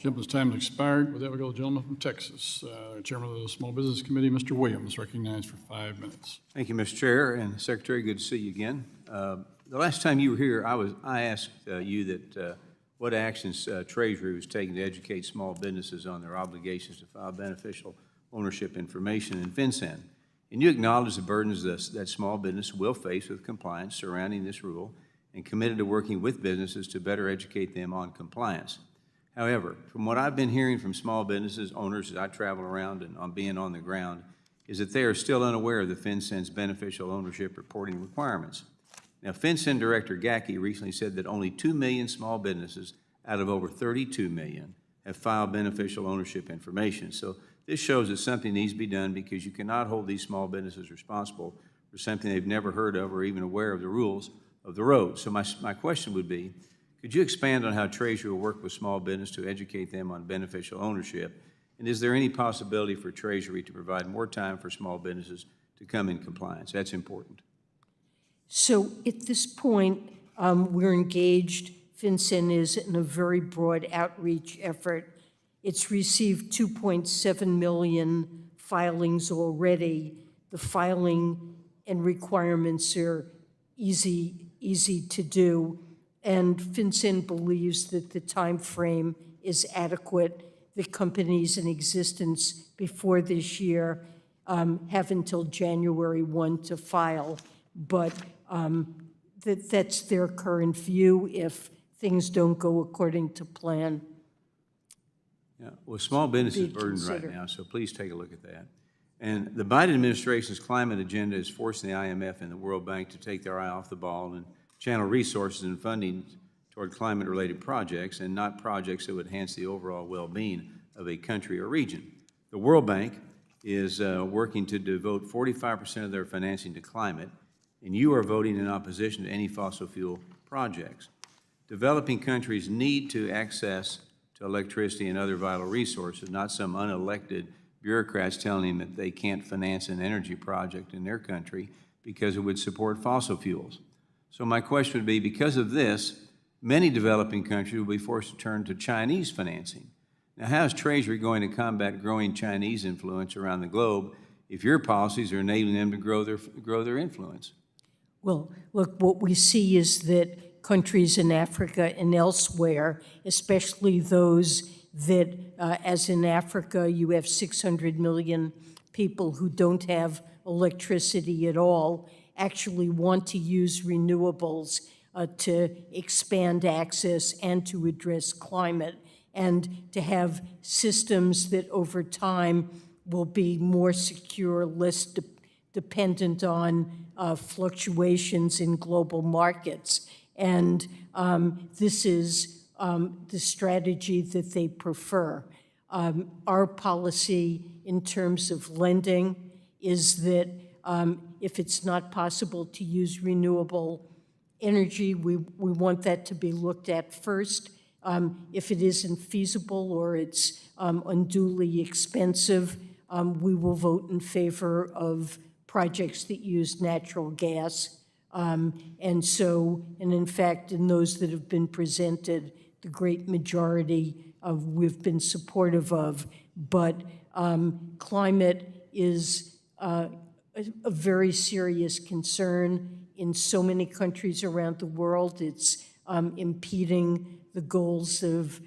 Gentleman's time has expired. With that, we go to the gentleman from Texas. Chairman of the Small Business Committee, Mr. Williams, recognized for 5 minutes. Thank you, Mr. Chair and Secretary. Good to see you again. The last time you were here, I asked you that what actions Treasury was taking to educate small businesses on their obligations to file beneficial ownership information in FinCEN. And you acknowledged the burdens that small business will face with compliance surrounding this rule and committed to working with businesses to better educate them on compliance. However, from what I've been hearing from small businesses owners as I travel around and on being on the ground, is that they are still unaware of the FinCEN's beneficial ownership reporting requirements. Now, FinCEN Director Gackey recently said that only 2 million small businesses out of over 32 million have filed beneficial ownership information. So this shows that something needs to be done, because you cannot hold these small businesses responsible for something they've never heard of or even aware of the rules of the road. So my question would be, could you expand on how Treasury will work with small business to educate them on beneficial ownership? And is there any possibility for Treasury to provide more time for small businesses to come in compliance? That's important. So at this point, we're engaged. FinCEN is in a very broad outreach effort. It's received 2.7 million filings already. The filing and requirements are easy to do. And FinCEN believes that the time frame is adequate. The companies in existence before this year have until January 1 to file, but that's their current view if things don't go according to plan. Yeah, well, small business is burdened right now, so please take a look at that. And the Biden administration's climate agenda is forcing the IMF and the World Bank to take their eye off the ball and channel resources and funding toward climate-related projects and not projects that would enhance the overall well-being of a country or region. The World Bank is working to devote 45% of their financing to climate, and you are voting in opposition to any fossil fuel projects. Developing countries need to access to electricity and other vital resources, not some unelected bureaucrats telling them that they can't finance an energy project in their country because it would support fossil fuels. So my question would be, because of this, many developing countries will be forced to turn to Chinese financing. Now, how is Treasury going to combat growing Chinese influence around the globe if your policies are enabling them to grow their influence? Well, look, what we see is that countries in Africa and elsewhere, especially those that, as in Africa, you have 600 million people who don't have electricity at all, actually want to use renewables to expand access and to address climate, and to have systems that over time will be more secure, less dependent on fluctuations in global markets. And this is the strategy that they prefer. Our policy in terms of lending is that if it's not possible to use renewable energy, we want that to be looked at first. If it isn't feasible or it's unduly expensive, we will vote in favor of projects that use natural gas. And in fact, in those that have been presented, the great majority we've been supportive of. But climate is a very serious concern in so many countries around the world. It's impeding the goals of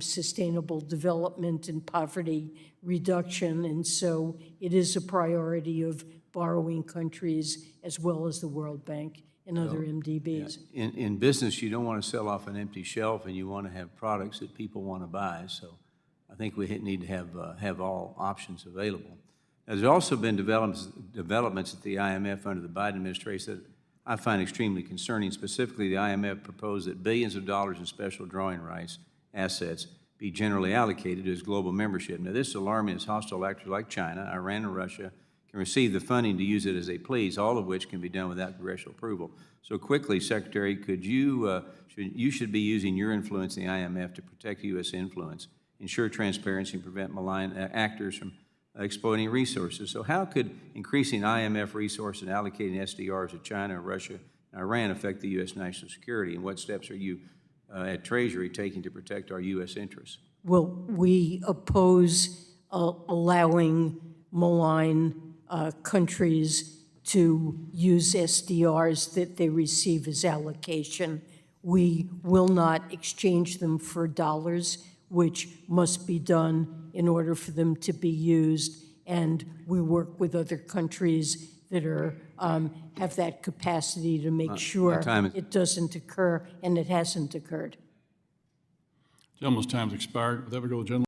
sustainable development and poverty reduction, and so it is a priority of borrowing countries as well as the World Bank and other MDBs. Yeah. In business, you don't want to sell off an empty shelf, and you want to have products that people want to buy. So I think we need to have all options available. There's also been developments at the IMF under the Biden administration that I find extremely concerning. Specifically, the IMF proposed that billions of dollars in special drawing rights assets be generally allocated to its global membership. Now, this is alarming as hostile actors like China, Iran, and Russia can receive the funding to use it as they please, all of which can be done without congressional approval. So quickly, Secretary, could you should be using your influence in the IMF to protect U.S. influence, ensure transparency, and prevent malign actors from exploiting resources. So how could increasing IMF resources and allocating SDRs to China, Russia, and Iran affect the U.S. national security? And what steps are you at Treasury taking to protect our U.S. interests? we oppose allowing malign countries to use SDRs that they receive as allocation. We will not exchange them for dollars, which must be done in order for them to be used. And we work with other countries that are, have that capacity to make sure time is- it doesn't occur, and it hasn't occurred. Gentleman's time's expired. With that, we go to the gentleman